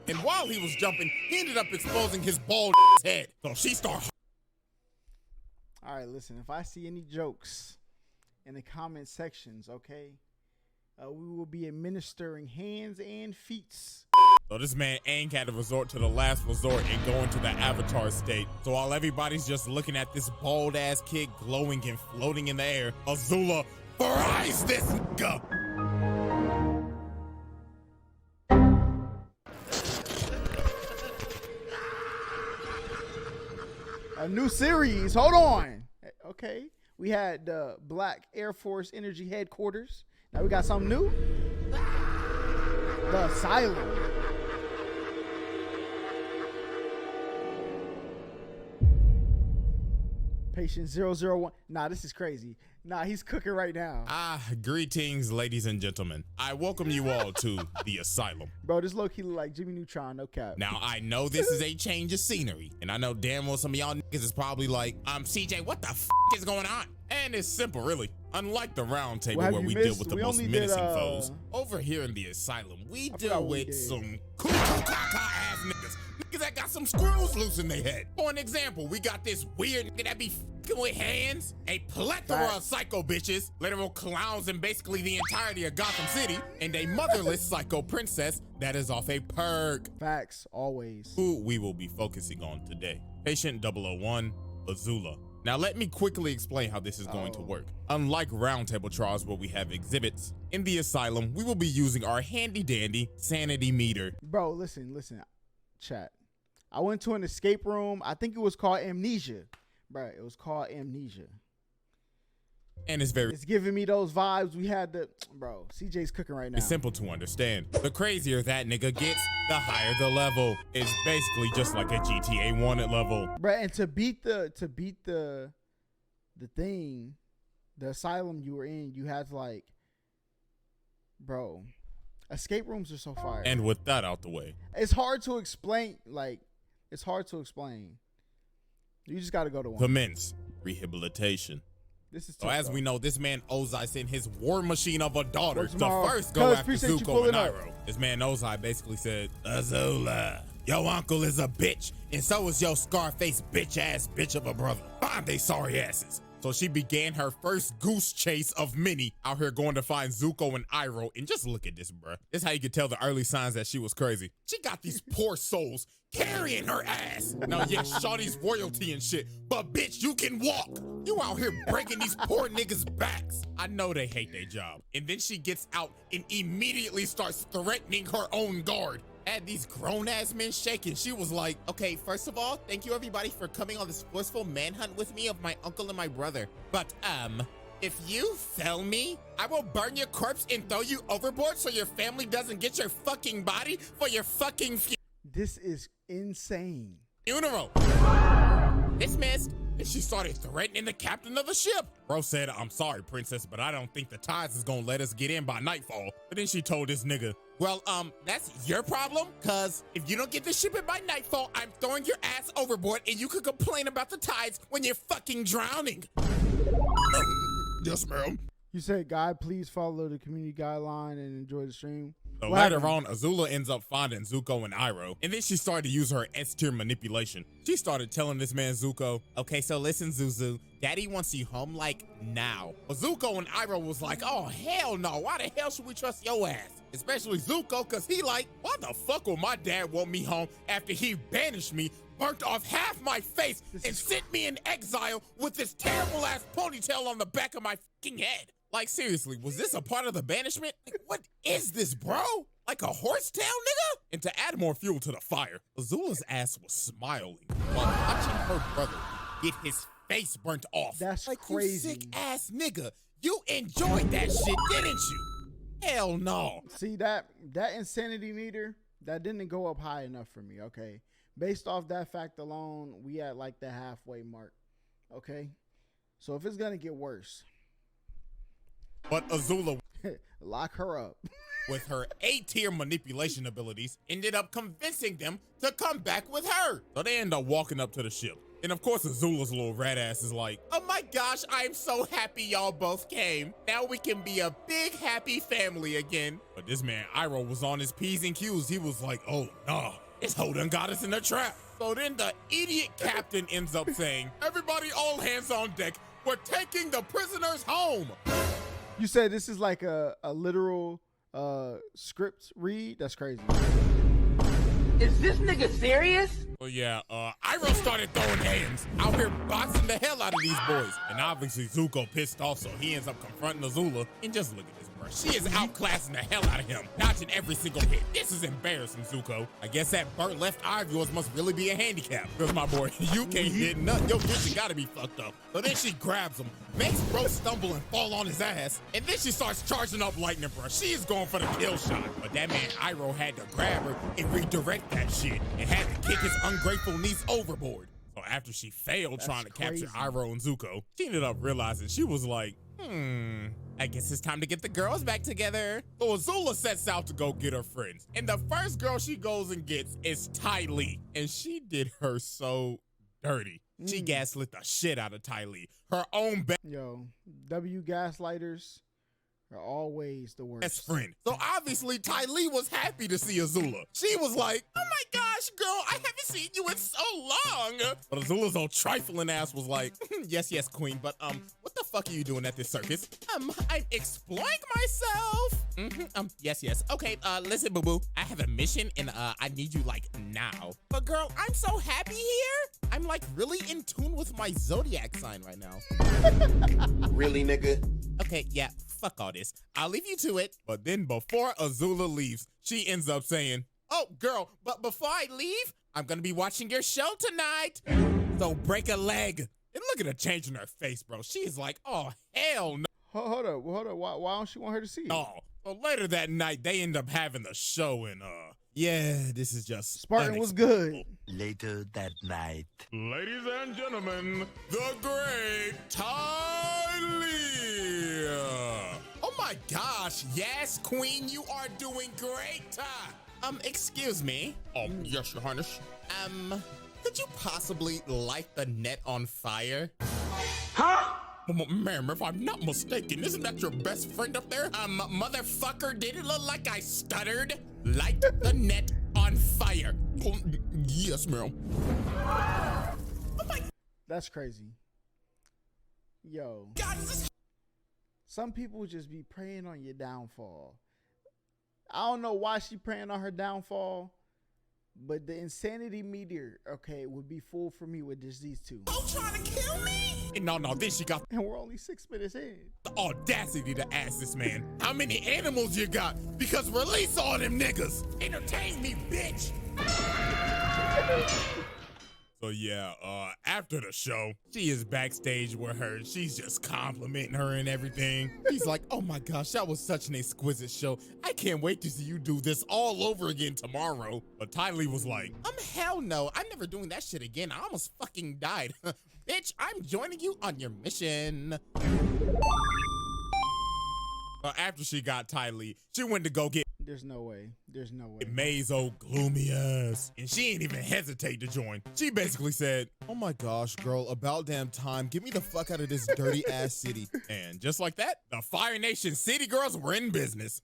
And while he was jumping, he ended up exposing his bald head. So she started. All right, listen, if I see any jokes in the comment sections, okay, we will be administering hands and feet. So this man Aang had to resort to the last resort and go into the avatar state. So while everybody's just looking at this bald ass kid glowing and floating in the air, Azula fries this nigga. A new series. Hold on. Okay. We had the Black Air Force Energy Headquarters. Now we got something new. The Asylum. Patient 001. Nah, this is crazy. Nah, he's cooking right now. Greetings, ladies and gentlemen. I welcome you all to the Asylum. Bro, this low-key look like Jimmy Neutron, no cap. Now, I know this is a change of scenery, and I know damn well some of y'all niggas is probably like, CJ, what the f is going on? And it's simple, really. Unlike the round table where we deal with the most menacing foes, over here in the Asylum, we deal with some cool ass niggas. Niggas that got some screws loose in their head. For an example, we got this weird nigga that be f***ing with hands, a plethora of psycho bitches, literal clowns in basically the entirety of Gotham City, and a motherless psycho princess that is off a perk. Facts, always. Who we will be focusing on today. Patient 001, Azula. Now let me quickly explain how this is going to work. Unlike roundtable trials where we have exhibits, in the Asylum, we will be using our handy dandy sanity meter. Bro, listen, chat. I went to an escape room. I think it was called Amnesia. Bro, it was called Amnesia. And it's giving me those vibes. We had bro, CJ's cooking right now. It's simple to understand. The crazier that nigga gets, the higher the level. It's basically just like a GTA wanted level. Bro, and to beat the thing, the asylum you were in, you had to like, bro, escape rooms are so fire. And with that out the way, it's hard to explain. It's hard to explain. You just got to go to one. Commence rehabilitation. This is so as we know, this man Ozai sent his war machine of a daughter to first go after appreciate Zuko and Iroh. This man Ozai basically said, Azula, your uncle is a bitch, and so is your Scarface bitch-ass bitch of a brother. Find they sorry asses. So she began her first goose chase of many out here going to find Zuko and Iroh. And just look at this, bruh. This is how you could tell the early signs that she was crazy. She got these poor souls carrying her ass. Now, yes, Shawty's royalty and shit, but bitch, you can walk. You out here breaking these poor niggas' backs. I know they hate their job. And then she gets out and immediately starts threatening her own guard. Had these grown-ass men shaking. She was like, okay, first of all, thank you everybody for coming on this forceful manhunt with me of my uncle and my brother. But, if you fail me, I will burn your corpse and throw you overboard so your family doesn't get your fucking body for your fucking This is insane. Funeral. Dismissed. And she started threatening the captain of the ship. Bro said, I'm sorry, princess, but I don't think the tides is gonna let us get in by nightfall. But then she told this nigga, well, that's your problem, cause if you don't get the ship in by nightfall, I'm throwing your ass overboard and you could complain about the tides when you're fucking drowning. Yes, ma'am. You said, guy, please follow the community guideline and enjoy the stream. So later on, Azula ends up finding Zuko and Iroh, and then she started to use her S-tier manipulation. She started telling this man Zuko, okay, so listen, Zuzu, Daddy wants you home, like, now. But Zuko and Iroh was like, oh, hell no, why the hell should we trust your ass? Especially Zuko, because he like, why the fuck will my dad want me home after he banished me, burnt off half my face, and sent me in exile with this terrible-ass ponytail on the back of my fucking head? Like, seriously, was this a part of the banishment? Like, what is this, bro? Like a horsetail, nigga? And to add more fuel to the fire, Azula's ass was smiling while watching her brother get his face burnt off. That's like, crazy. You sick-ass nigga. You enjoyed that shit, didn't you? Hell no. See, that insanity meter, that didn't go up high enough for me, okay? Based off that fact alone, we at like the halfway mark, okay? So if it's gonna get worse. But Azula, lock her up. with her A-tier manipulation abilities, ended up convincing them to come back with her. So they end up walking up to the ship. And of course, Azula's little rat ass is like, oh my gosh, I'm so happy y'all both came. Now we can be a big happy family again. But this man, Iroh, was on his P's and Q's. He was like, oh no, this hoe done got us in a trap. So then the idiot captain ends up saying, everybody all hands on deck. We're taking the prisoners home. You said this is like a literal script read? That's crazy. Is this nigga serious? Well, yeah, Iroh started throwing hands out here boxing the hell out of these boys. And obviously Zuko pissed off, so he ends up confronting Azula. And just look at this, bro. She is outclassing the hell out of him, dodging every single hit. This is embarrassing, Zuko. I guess that burnt left eye of yours must really be a handicap. Because my boy, you can't hit nothing. Your vision gotta be fucked up. So then she grabs him, makes bro stumble and fall on his ass. And then she starts charging up lightning, bro. She is going for the kill shot. But that man, Iroh, had to grab her and redirect that shit and had to kick his ungrateful niece overboard. So after she failed trying to capture Iroh and Zuko, she ended up realizing she was like, I guess it's time to get the girls back together. So Azula sets out to go get her friends. And the first girl she goes and gets is Ty Lee. And she did her so dirty. She gaslit the shit out of Ty Lee. Her own Yo, W gaslighters are always the worst. best friend. So obviously Ty Lee was happy to see Azula. She was like, oh my gosh, girl, I haven't seen you in so long. But Azula's old trifling ass was like, yes, queen, but what the fuck are you doing at this circus? I'm exploring myself. Yes. Okay, listen, boo-boo, I have a mission and I need you like now. But girl, I'm so happy here. I'm like really in tune with my zodiac sign right now. Really, nigga? Okay, yeah, fuck all this. I'll leave you to it. But then before Azula leaves, she ends up saying, oh, girl, but before I leave, I'm gonna be watching your show tonight. So break a leg. And look at her changing her face, bro. She is like, oh, hell no. Hold up. Why don't you want her to see it? Oh, well, later that night, they end up having the show and, yeah, this is just Spartan was good. Later that night. Ladies and gentlemen, the great Ty Lee. Oh my gosh, yes, queen, you are doing great. Excuse me. Oh, yes, your highness. Could you possibly light the net on fire? Huh? Ma'am, if I'm not mistaken, isn't that your best friend up there? Motherfucker, did it look like I stuttered? Light the net on fire. Oh, yes, ma'am. Oh my. That's crazy. Yo. God, Some people just be praying on your downfall. I don't know why she praying on her downfall, but the insanity meter, okay, would be full for me with just these two. Oh, trying to kill me? No, then she got And we're only 6 minutes in. the audacity to ask this man, how many animals you got? Because release all them niggas. Entertain me, bitch. So yeah, after the show, she is backstage with her. She's just complimenting her and everything. She's like, oh my gosh, that was such an exquisite show. I can't wait to see you do this all over again tomorrow. But Ty Lee was like, hell no, I'm never doing that shit again. I almost fucking died. Bitch, I'm joining you on your mission. After she got Ty Lee, she went to go get There's no way. May's old gloomy ass. And she ain't even hesitate to join. She basically said, oh my gosh, girl, about damn time. Get me the fuck out of this dirty ass city. And just like that, the Fire Nation city girls were in business.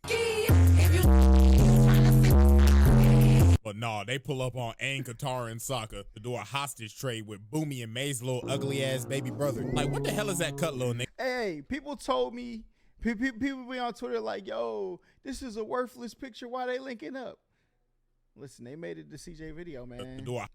But nah, they pull up on Aang, Katara, and Sokka to do a hostage trade with Boomy and May's little ugly ass baby brother. Like, what the hell is that cut, little nigga? Hey, people told me, people be on Twitter like, yo, this is a worthless picture. Why they linking up? Listen, they made it to CJ video, man. Do a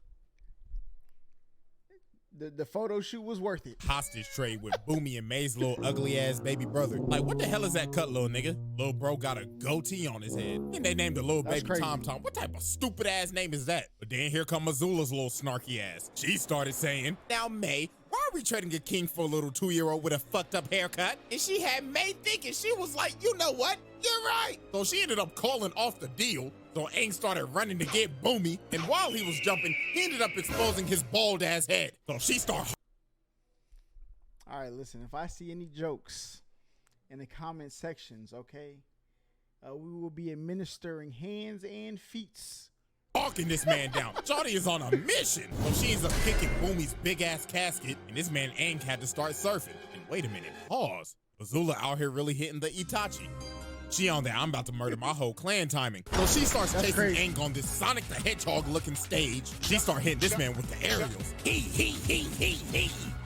The photo shoot was worth it. hostage trade with Boomy and May's little ugly ass baby brother. Like, what the hell is that cut, little nigga? Little bro got a goatee on his head. And they named the little That's baby crazy. Tom Tom. What type of stupid ass name is that? But then here come Azula's little snarky ass. She started saying, now May, why are we trading a king for a little 2-year-old with a fucked up haircut? And she had May thinking, she was like, you know what? You're right. So she ended up calling off the deal. So Aang started running to get Boomy. And while he was jumping, he ended up exposing his bald ass head. So she started. All right, listen, if I see any jokes in the comment sections, okay, we will be administering hands and feet. stalking this man down. Shawty is on a mission. So she ends up kicking Boomy's big ass casket, and this man Aang had to start surfing. And wait a minute, pause. Azula out here really hitting the Itachi. She on that, I'm about to murder my whole clan timing. So she starts chasing Aang on this Sonic the Hedgehog looking stage. She start hitting this man with the aerials. He.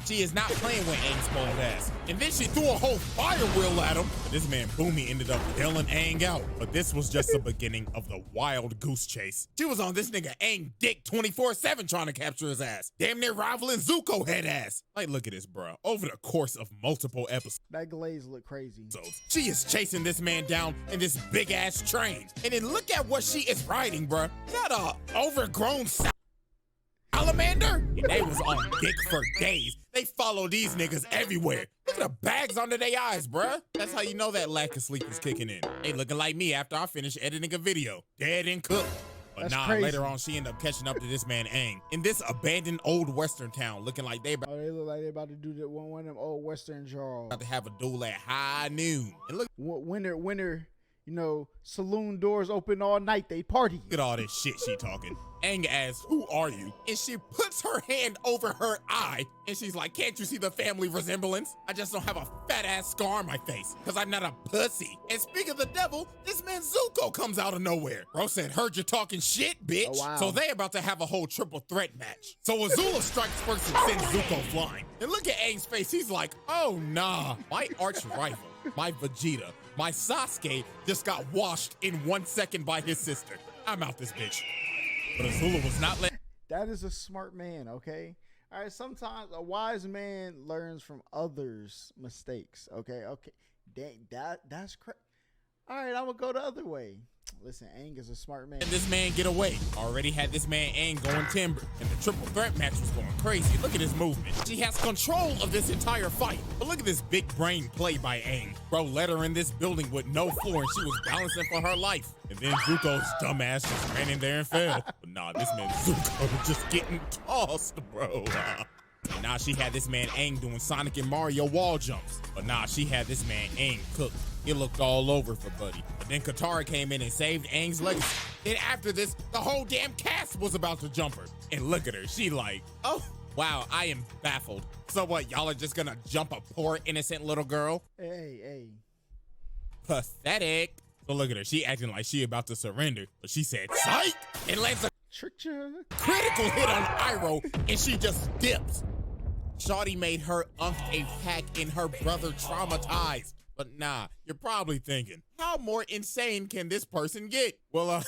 She is not playing with Aang's bald ass. And then she threw a whole fire wheel at him. But this man Boomy ended up bailing Aang out. But this was just the beginning of the wild goose chase. She was on this nigga Aang dick 24/7 trying to capture his ass. Damn near rivaling Zuko head ass. Like, look at this, bro. Over the course of multiple episodes, That glaze look crazy. she is chasing this man down in this big ass train. And then look at what she is riding, bro. Not a overgrown salamander. And they was on dick for days. They follow these niggas everywhere. Look at the bags under their eyes, bruh. That's how you know that lack of sleep is kicking in. They looking like me after I finish editing a video. Dead and cooked. But That's nah, crazy. later on, she ended up catching up to this man Aang in this abandoned old western town, looking like they Oh, they look like they about to do that one of them old Western draws. about to have a duel at high noon. And look Winter, you know, saloon doors open all night. They party. at all this shit she talking. Aang asks, "Who are you?" And she puts her hand over her eye, and she's like, "Can't you see the family resemblance? I just don't have a fat ass scar on my face, because I'm not a pussy." And speaking of the devil, this man Zuko comes out of nowhere. Bro said, "Heard you talking shit, bitch." Oh, wow. So they about to have a whole triple threat match. So Azula strikes first and sends Zuko flying. And look at Aang's face. He's like, "Oh nah, my arch rival, my Vegeta, my Sasuke just got washed in 1 second by his sister. I'm out this bitch." But Azula was not letting. That is a smart man, okay? All right, sometimes a wise man learns from others' mistakes, okay? Dang, that's crazy. All right, I'm going to go the other way. Listen, Aang is a smart man. This man get away. Already had this man Aang going timber, and the triple threat match was going crazy. Look at his movement. She has control of this entire fight. But look at this big brain play by Aang. Bro let her in this building with no floor, and she was balancing for her life. And then Zuko's dumbass just ran in there and fell. But nah, this man Zuko just getting tossed, bro. And now she had this man Aang doing Sonic and Mario wall jumps. But nah, she had this man Aang cooked. It looked all over for Buddy. But then Katara came in and saved Aang's legacy. Then after this, the whole damn cast was about to jump her. And look at her. She like, oh, wow, I am baffled. So what, y'all are just gonna jump a poor innocent little girl? Hey. Pathetic. So look at her. She acting like she about to surrender. But she said, psych! And lands a Tricked you. critical hit on Iroh, and she just dips. Shawty made her a pack and her brother traumatized. But nah, you're probably thinking, how more insane can this person get? Well,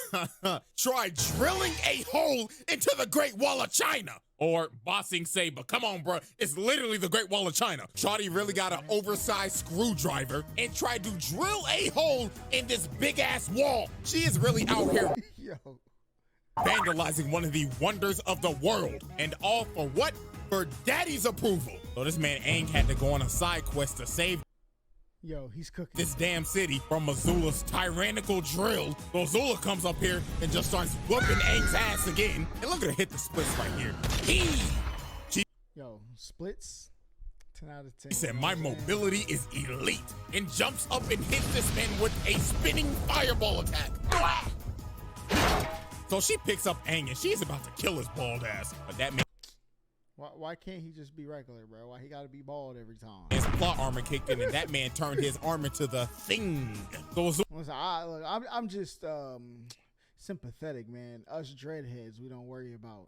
try drilling a hole into the Great Wall of China. Or Bossing Saber. Come on, bro. It's literally the Great Wall of China. Shawty really got an oversized screwdriver and tried to drill a hole in this big ass wall. She is really out here Yo. vandalizing one of the wonders of the world. And all for what? For daddy's approval. So this man Aang had to go on a side quest to save Yo, he's cooking. this damn city from Azula's tyrannical drill. So Azula comes up here and just starts whooping Aang's ass again. And look at her hit the splits right here. Yo, splits. 10 out of 10. He said, my mobility is elite, and jumps up and hits this man with a spinning fireball attack. So she picks up Aang and she's about to kill his bald ass. But that man Why can't he just be regular, bro? Why he got to be bald every time? his plot armor kicked in, and that man turned his arm into the thing. So Azula Listen, I'm just sympathetic, man. Us dreadheads, we don't worry about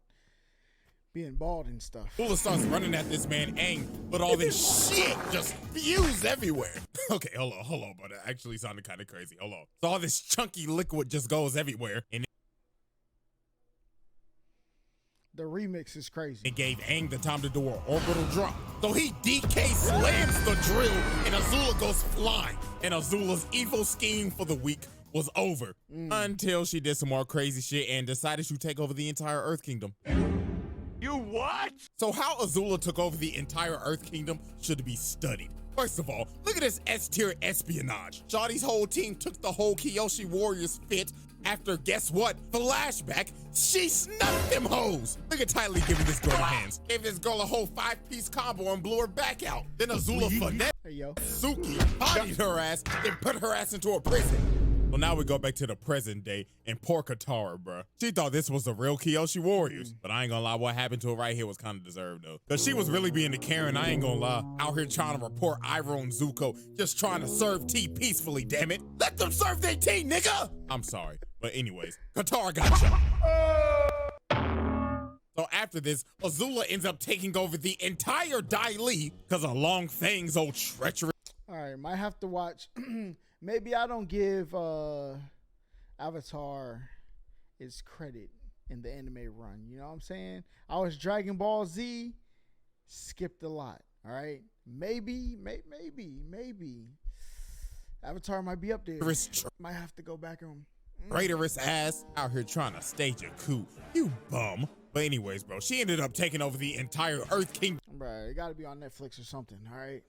being bald and stuff. starts running at this man Aang, but all this shit just spews everywhere. Okay, hold on, but it actually sounded kind of crazy. Hold on. So all this chunky liquid just goes everywhere, and The remix is crazy. it gave Aang the time to do an orbital drop. So he DK slams the drill, and Azula goes flying. And Azula's evil scheme for the week was over until she did some more crazy shit and decided to take over the entire Earth Kingdom. You what? So how Azula took over the entire Earth Kingdom should be studied. First of all, look at this S-tier espionage. Shawty's whole team took the whole Kyoshi Warriors fit after, guess what? Flashback, she snuffed them hoes. Look at Ty Lee giving this girl hands. Gave this girl a whole 5-piece combo and blew her back out. Then Azula finessed Hey, yo. Suki, bodied her ass, and put her ass into a prison. So now we go back to the present day and poor Katara, bruh. She thought this was the real Kyoshi Warriors. But I ain't gonna lie, what happened to her right here was kind of deserved though. Cause she was really being the Karen, I ain't gonna lie. Out here trying to report Iroh and Zuko, just trying to serve tea peacefully, damn it. Let them serve their tea, nigga! I'm sorry. But anyways, Katara got shot. So after this, Azula ends up taking over the entire Dai Li because of Long Fang's old treachery. All right, might have to watch. Maybe I don't give Avatar its credit in the anime run. You know what I'm saying? I was Dragon Ball Z, skipped a lot. All right, maybe Avatar might be up there. Might have to go back and. Traitorous ass out here trying to stage a coup. You bum. But anyways, bro, she ended up taking over the entire Earth Kingdom. Bro, it gotta be on Netflix or something, all right?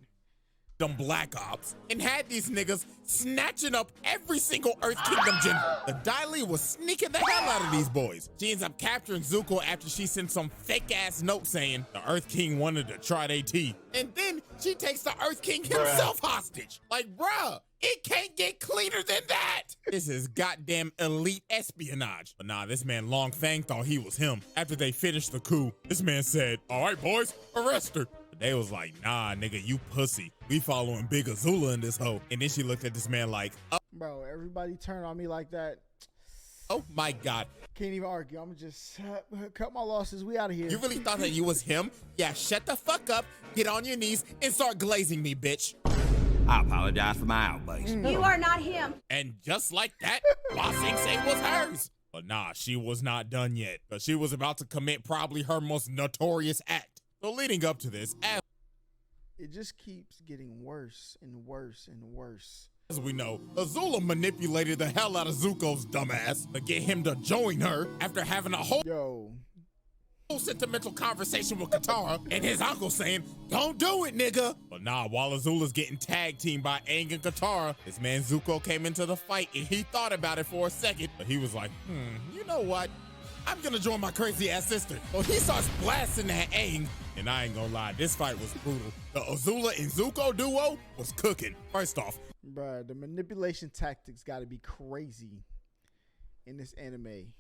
Black Ops and had these niggas snatching up every single Earth Kingdom general. The Dai Li was sneaking the hell out of these boys. She ends up capturing Zuko after she sent some fake ass note saying the Earth King wanted to try their tea. And then she takes the Earth King himself hostage. Like, bruh, it can't get cleaner than that. This is goddamn elite espionage. But nah, this man Long Fang thought he was him. After they finished the coup, this man said, all right, boys, arrest her. They was like, nah, nigga, you pussy. We following Big Azula in this hoe. And then she looked at this man like, oh. Bro, everybody turn on me like that. Oh my God. Can't even argue. I'm gonna just cut my losses. We out of here. You really thought that you was him? Yeah, shut the fuck up, get on your knees, and start glazing me, bitch. I apologize for my outburst. You are not him. And just like that, Ba Sing Se was hers. But nah, she was not done yet. But she was about to commit probably her most notorious act. So leading up to this, it just keeps getting worse and worse and worse. as we know, Azula manipulated the hell out of Zuko's dumbass to get him to join her after having a whole sentimental conversation with Katara and his uncle saying, don't do it, nigga. But nah, while Azula's getting tag teamed by Aang and Katara, this man Zuko came into the fight and he thought about it for a second, but he was like, you know what? I'm gonna join my crazy ass sister. So he starts blasting at Aang, and I ain't gonna lie, this fight was brutal. The Azula and Zuko duo was cooking. First off, bruh, the manipulation tactics gotta be crazy in this anime.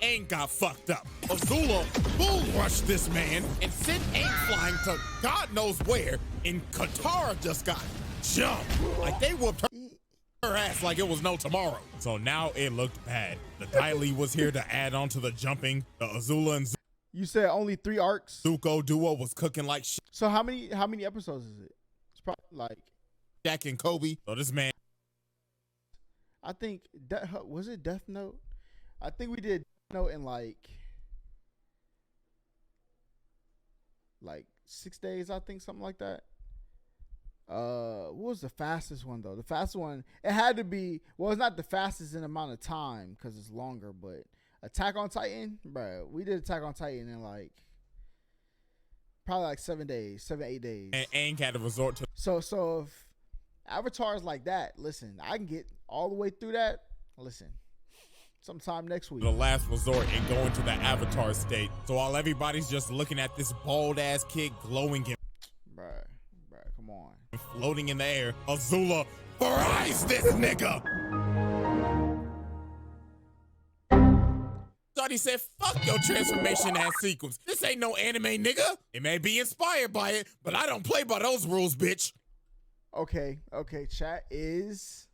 Aang got fucked up. Azula bull rushed this man and sent Aang flying to God knows where, and Katara just got jumped. Like they whooped her ass like it was no tomorrow. So now it looked bad. The Dai Li was here to add on to the jumping. The Azula and You said only 3 arcs? Zuko duo was cooking like shit. So how many episodes is it? It's probably like Jack and Kobe. So this man, I think was it Death Note? I think we did Death Note in like 6 days, I think, something like that. What was the fastest one though? The fastest one, it had to be, well, it's not the fastest in amount of time because it's longer, but Attack on Titan, bro, we did Attack on Titan in like probably like 7 days, 8 days. and Aang had to resort to. So if Avatar is like that, listen, I can get all the way through that. Listen, sometime next week. The last resort and go into the Avatar state. So while everybody's just looking at this bald ass kid glowing and Bruh, come on. floating in the air, Azula fries this nigga. Shawty said, fuck your transformation ass sequence. This ain't no anime, nigga. It may be inspired by it, but I don't play by those rules, bitch. Okay, chat is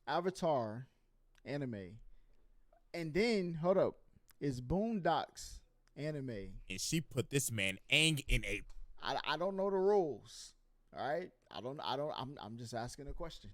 Avatar anime. And then, hold up, is Boondocks anime. And she put this man Aang in a... I don't know the rules. All right? I'm just asking a question.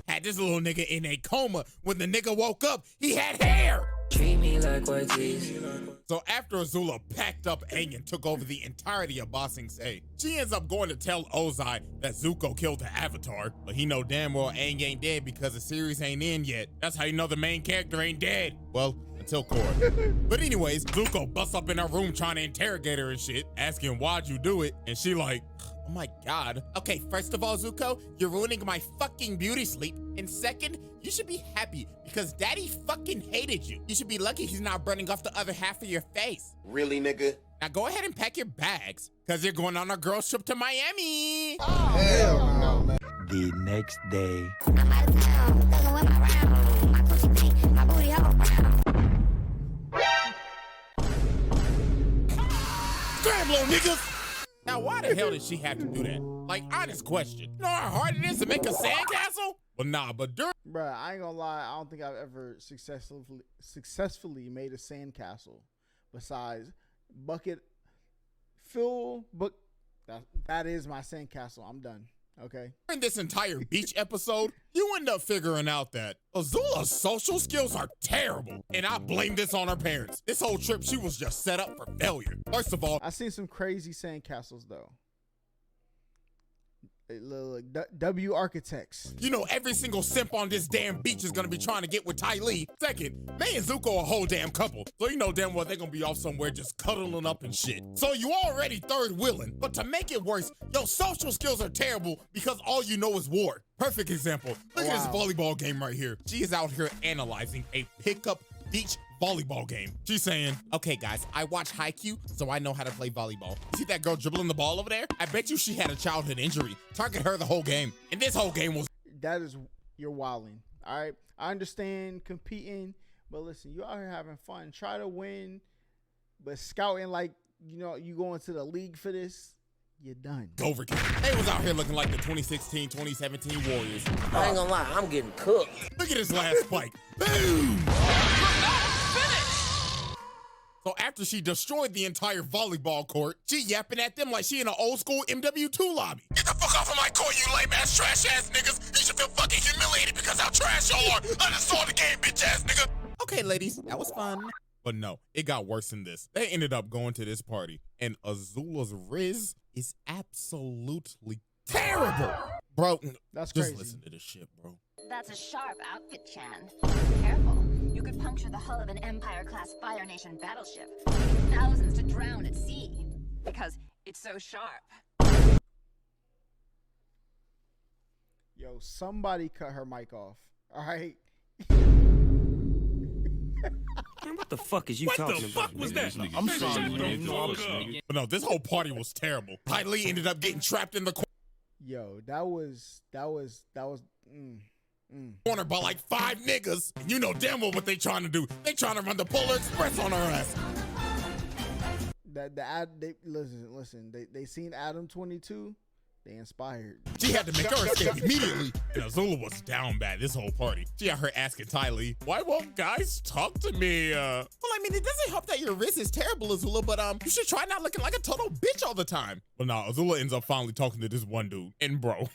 Had this little nigga in a coma. When the nigga woke up, he had hair. Treat me like what these. So after Azula packed up Aang and took over the entirety of Ba Sing Se, she ends up going to tell Ozai that Zuko killed the Avatar, but he know damn well Aang ain't dead because the series ain't in yet. That's how you know the main character ain't dead. Well, until Korra. But anyways, Zuko busts up in her room trying to interrogate her and shit, asking why'd you do it, and she like, oh my God. Okay, first of all, Zuko, you're ruining my fucking beauty sleep. And second, you should be happy because daddy fucking hated you. You should be lucky he's not burning off the other half of your face. Really, nigga? Now go ahead and pack your bags, because you're going on a girls trip to Miami. Hell no, man. The next day. I'm out of town, doesn't wear my round. My pussy pink, my booty hole brown. Scram, little niggas. Now, why the hell did she have to do that? Like, honest question. You know how hard it is to make a sandcastle? Well, nah, but during... Bruh, I ain't gonna lie. I don't think I've ever successfully made a sandcastle besides bucket fill. But that is my sandcastle. I'm done. Okay. In this entire beach episode, you end up figuring out that Azula's social skills are terrible, and I blame this on her parents. This whole trip, she was just set up for failure. First of all, I seen some crazy sandcastles though. They look like W Architects. you know every single simp on this damn beach is gonna be trying to get with Ty Lee. Second, May and Zuko a whole damn couple, so you know damn well they're gonna be off somewhere just cuddling up and shit. So you already third wheeling, but to make it worse, your social skills are terrible because all you know is war. Perfect example. Look at this volleyball game right here. She is out here analyzing a pickup beach volleyball game. She's saying, okay guys, I watch Haikyuu, so I know how to play volleyball. See that girl dribbling the ball over there? I bet you she had a childhood injury. Target her the whole game. And this whole game was... That is, you're wilding. All right. I understand competing, but listen, you out here having fun. Try to win, but scouting like, you know, you go into the league for this, you're done. overkill. They was out here looking like the 2016, 2017 Warriors. I ain't gonna lie, I'm getting cooked. Look at this last spike. Boom! So after she destroyed the entire volleyball court, she yapping at them like she in an old school MW2 lobby. Get the fuck off of my court, you lame ass trash ass niggas. You should feel fucking humiliated because how trash y'all are. Uninstall the game, bitch ass nigga. Okay, ladies, that was fun. But no, it got worse than this. They ended up going to this party, and Azula's Riz is absolutely terrible. Bro, That's just crazy. listen to this shit, bro. That's a sharp outfit, Chan. Careful. You could puncture the hull of an Empire-class Fire Nation battleship, leaving thousands to drown at sea. Because it's so sharp. Yo, somebody cut her mic off. All right. Man, what the fuck is you talking about? was that? I'm sorry. But no, this whole party was terrible. Ty Lee ended up getting trapped in the Yo, that was. corner by like 5 niggas. And you know damn well what they trying to do. They trying to run the Polar Express on her ass. Listen. They seen Adam 22. They inspired. She had to make her escape immediately. And Azula was down bad this whole party. She out here asking Ty Lee, why won't guys talk to me? Well, I mean, it doesn't help that your wrist is terrible, Azula, but you should try not looking like a total bitch all the time. But nah, Azula ends up finally talking to this one dude. And bro,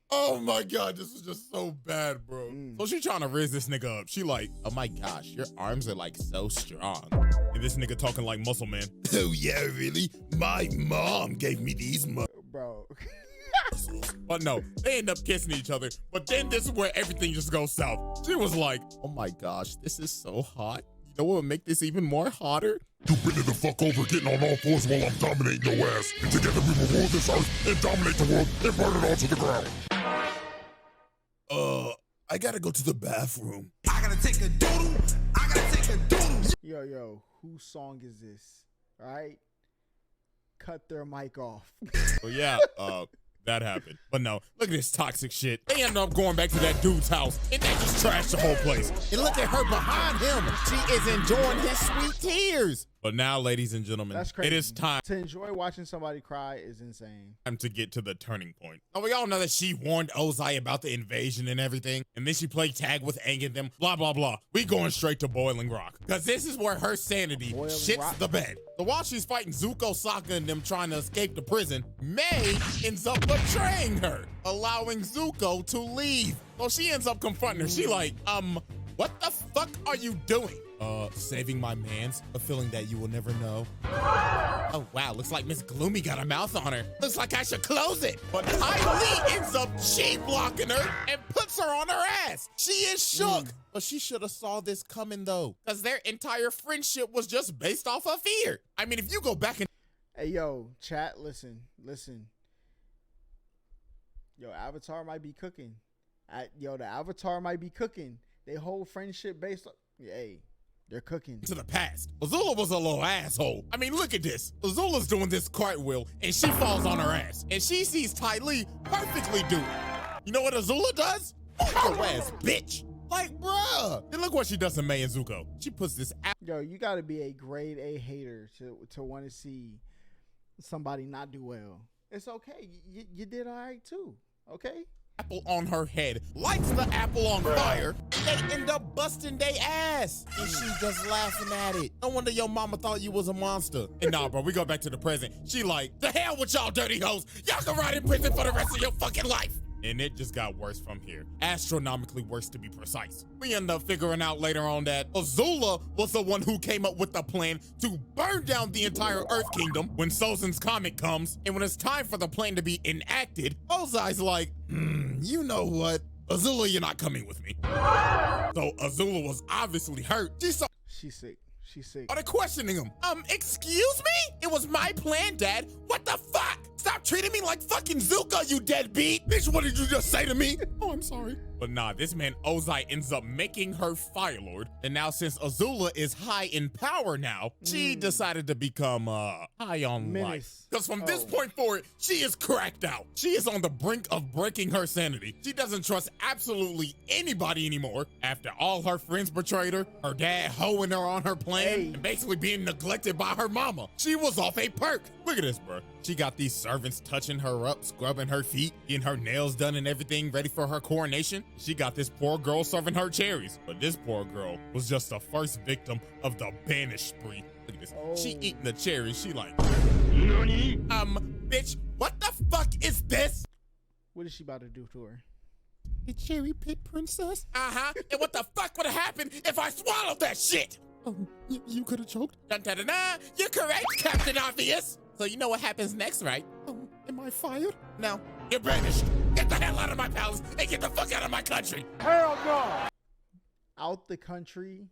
oh my God, this is just so bad, bro. So she trying to raise this nigga up. She like, oh my gosh, your arms are like so strong. And this nigga talking like muscle man. Oh yeah, really? My mom gave me these Bro. But no, they end up kissing each other. But then this is where everything just goes south. She was like, oh my gosh, this is so hot. You know what would make this even more hotter? You bend it the fuck over, getting on all fours while I'm dominating your ass. And together we will rule this earth and dominate the world and burn it all to the ground. I gotta go to the bathroom. I gotta take a doodle. I gotta take a doodle. Yo, whose song is this? All right. Cut their mic off. So yeah, that happened. But no, look at this toxic shit. They end up going back to that dude's house and they just trashed the whole place. And look at her behind him. She is enjoying his sweet tears. But now, ladies and gentlemen, That's crazy. it is time To enjoy watching somebody cry is insane. to get to the turning point. Now, we all know that she warned Ozai about the invasion and everything, and then she played tag with Aang and them, blah, blah, blah. We going straight to Boiling Rock, because this is where her sanity Boiling shits Rock? the bed. So while she's fighting Zuko, Sokka, and them trying to escape the prison, May ends up betraying her, allowing Zuko to leave. So she ends up confronting her. She like, what the fuck are you doing? Saving my mans, a feeling that you will never know. Oh wow, looks like Miss Gloomy got a mouth on her. Looks like I should close it. But Ty Lee ends up blocking her and puts her on her ass. She is shook. But she should have saw this coming though, because their entire friendship was just based off of fear. I mean, if you go back and Hey, yo, chat, listen. Yo, Avatar might be cooking. The Avatar might be cooking. They whole friendship based on, hey, They're cooking. To the past. Azula was a little asshole. I mean, look at this. Azula's doing this cartwheel and she falls on her ass. And she sees Ty Lee perfectly do it. You know what Azula does? Your ass, bitch. Like, bruh. And look what she does to Mei and Zuko. She puts this Yo, you gotta be a grade A hater to want to see somebody not do well. It's okay. You did all right too. Okay? apple on her head, lights the apple on fire, and they end up busting their ass. And she's just laughing at it. No wonder your mama thought you was a monster. And nah, bro, we go back to the present. She like, the hell with y'all dirty hoes. Y'all can ride in prison for the rest of your fucking life. And it just got worse from here. Astronomically worse, to be precise. We end up figuring out later on that Azula was the one who came up with the plan to burn down the entire Earth Kingdom when Sozin's comet comes. And when it's time for the plan to be enacted, Ozai's like, you know what? Azula, you're not coming with me. So Azula was obviously hurt. She's sick. She's sick. Are they questioning him? Excuse me? It was my plan, Dad. What the fuck? Stop treating me like fucking Zuko, you deadbeat. Bitch, what did you just say to me? Oh, I'm sorry. But nah, this man Ozai ends up making her Fire Lord. And now since Azula is high in power now, she decided to become high on life. Because from this point forward, she is cracked out. She is on the brink of breaking her sanity. She doesn't trust absolutely anybody anymore. After all her friends betrayed her dad hoeing her on her plan, and basically being neglected by her mama. She was off a perk. Look at this, bro. She got these servants touching her up, scrubbing her feet, getting her nails done and everything ready for her coronation. She got this poor girl serving her cherries. But this poor girl was just the first victim of the banish spree. Look at this. She eating the cherries. She like, bitch, what the fuck is this? What is she about to do to her? A cherry pit princess? Uh-huh. And what the fuck would have happened if I swallowed that shit? You could have choked. Dun-dun-dun-dun. You're correct, Captain Obvious. So you know what happens next, right? Am I fired? No. You're banished. Get the hell out of my palace and get the fuck out of my country. Hell no. Out the country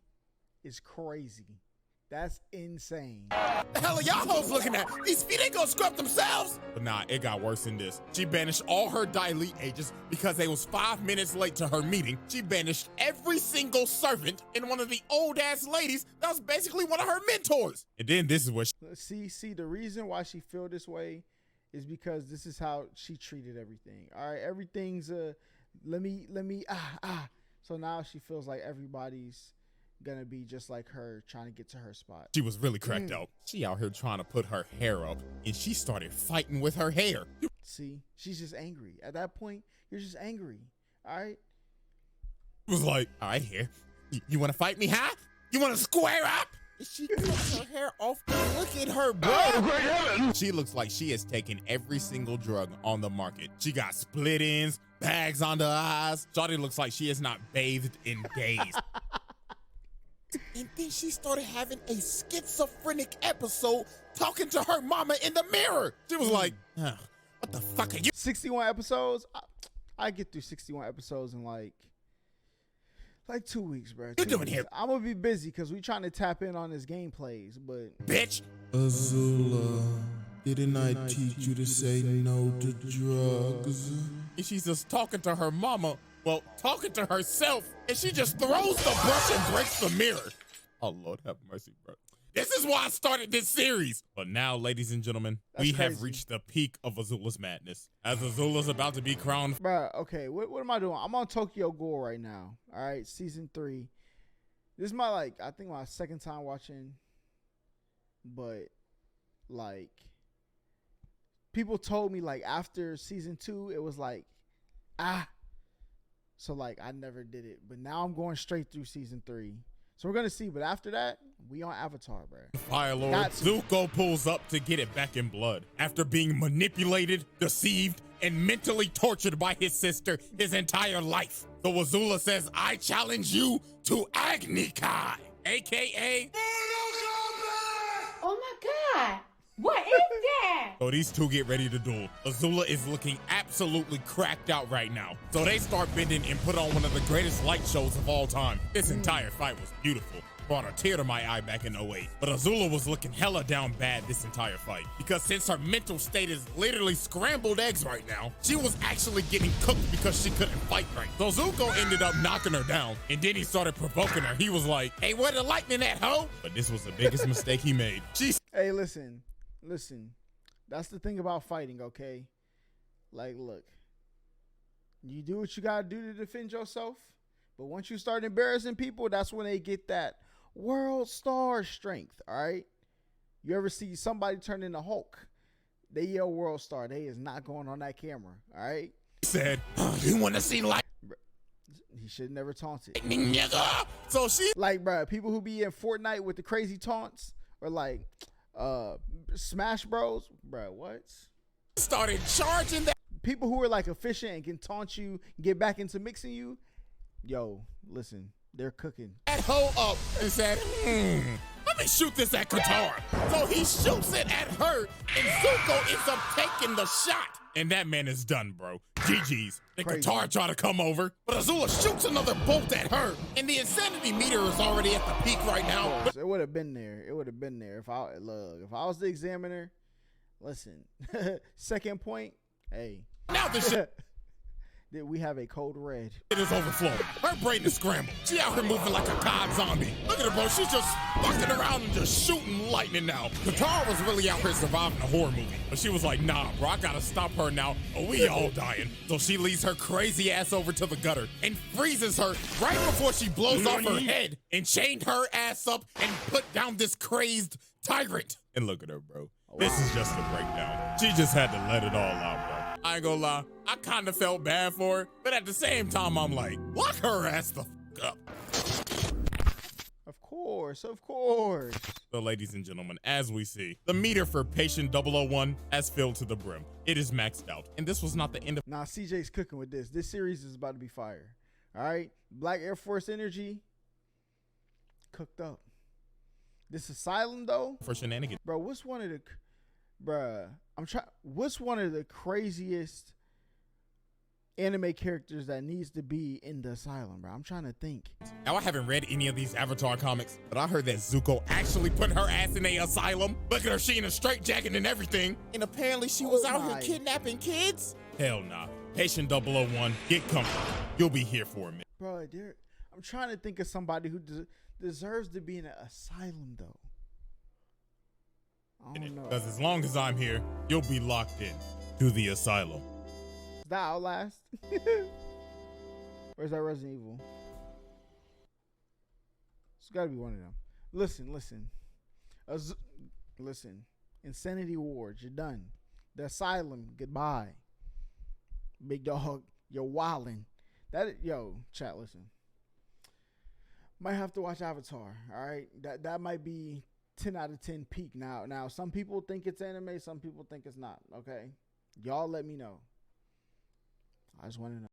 is crazy. That's insane. The hell are y'all hoes looking at? These feet ain't gonna scrub themselves. But nah, it got worse than this. She banished all her Daily agents because they was 5 minutes late to her meeting. She banished every single servant and one of the old ass ladies that was basically one of her mentors. And then this is what see the reason why she feel this way is because this is how she treated everything. All right, everything's let me so now she feels like everybody's gonna be just like her, trying to get to her spot. She was really cracked out. She out here trying to put her hair up, and she started fighting with her hair. See, she's just angry. At that point, you're just angry. All right. It was like, all right, here. You want to fight me, huh? You want to square up? She cuts her hair off. Look at her, bro. Oh, great heaven. She looks like she has taken every single drug on the market. She got split ends, bags under her eyes. Shawty looks like she has not bathed in days. And then she started having a schizophrenic episode talking to her mama in the mirror. She was like, what the fuck are you? 61 episodes? I get through 61 episodes in like 2 weeks, bro. You doing here? I'm gonna be busy because we trying to tap in on his gameplays, but bitch. Azula, didn't I teach you to say no to drugs? And she's just talking to her mama. Well, talking to herself, and she just throws the brush and breaks the mirror. Oh, Lord, have mercy, bro. This is why I started this series. But now, ladies and gentlemen, we have reached the peak of Azula's madness. As Azula's about to be crowned. Bro, okay, what am I doing? I'm on Tokyo Ghoul right now. All right, season 3. This is my, I think my second time watching. But, people told me, after season 2, it was so I never did it, but now I'm going straight through season 3. So we're gonna see, but after that, we on Avatar, bro. Fire Lord Zuko pulls up to get it back in blood after being manipulated, deceived, and mentally tortured by his sister his entire life. So Azula says, I challenge you to Agni Kai, aka Oh my God. What is that? So these two get ready to duel. Azula is looking absolutely cracked out right now. So they start bending and put on one of the greatest light shows of all time. This entire fight was beautiful. brought a tear to my eye back in 08. But Azula was looking hella down bad this entire fight. Because since her mental state is literally scrambled eggs right now, she was actually getting cooked because she couldn't fight right. So Zuko ended up knocking her down, and then he started provoking her. He was like, hey, where the lightning at, ho? But this was the biggest mistake he made. Hey, listen. That's the thing about fighting, okay? Like, look. You do what you gotta do to defend yourself. But once you start embarrassing people, that's when they get that world star strength, all right? You ever see somebody turn into Hulk? They yell world star. They is not going on that camera, all right? He said, you want to see light? He should never taunted. So she... Like, bro, people who be in Fortnite with the crazy taunts, or like Smash Bros, bro, what? Started charging that. People who are like efficient and can taunt you, get back into mixing you. Yo, listen, they're cooking. That hoe up and said, let me shoot this at Katara. So he shoots it at her, and Zuko ends up taking the shot. And that man is done, bro. GG's. And Katara try to come over, but Azula shoots another bolt at her, and the insanity meter is already at the peak right now. It would have been there. It would have been there if I was the examiner. Listen, second point. Hey, now this shit. We have a code red. It is overflowing. Her brain is scrambled. She out here moving like a COD zombie. Look at her, bro. She's just fucking around and just shooting lightning now. Katara was really out here surviving a horror movie. But she was like, nah, bro, I gotta stop her now, or we all dying. So she leads her crazy ass over to the gutter and freezes her right before she blows off her head and chained her ass up and put down this crazed tyrant. And look at her, bro. This is just a breakdown. She just had to let it all out, bro. I ain't gonna lie, I kind of felt bad for her, but at the same time, I'm like, lock her ass the fuck up. Of course. So, ladies and gentlemen, as we see, the meter for Patient 001 has filled to the brim. It is maxed out, and this was not the end of... Nah, CJ's cooking with this. This series is about to be fire. All right? Black Air Force energy, cooked up. This Asylum, though? For shenanigans. Bro, what's one of the... Bruh, what's one of the craziest anime characters that needs to be in the Asylum, bro? I'm trying to think. Now, I haven't read any of these Avatar comics, but I heard that Zuko actually put her ass in a asylum. Look at her, she in a straitjacket and everything. And apparently she was out here kidnapping kids? Hell nah. Patient 001, get comfortable. You'll be here for a minute. Bro, I'm trying to think of somebody who deserves to be in an asylum, though. I don't know. Because as long as I'm here, you'll be locked in to the asylum. Is that Outlast? Or is that Resident Evil? It's got to be one of them. Listen. Listen. Insanity Ward, you're done. The Asylum, goodbye. Big dog, you're wildin'. Yo, chat, listen. Might have to watch Avatar, all right? That might be 10 out of 10 peak now. Now, some people think it's anime, some people think it's not, okay? Y'all let me know. I just want to know.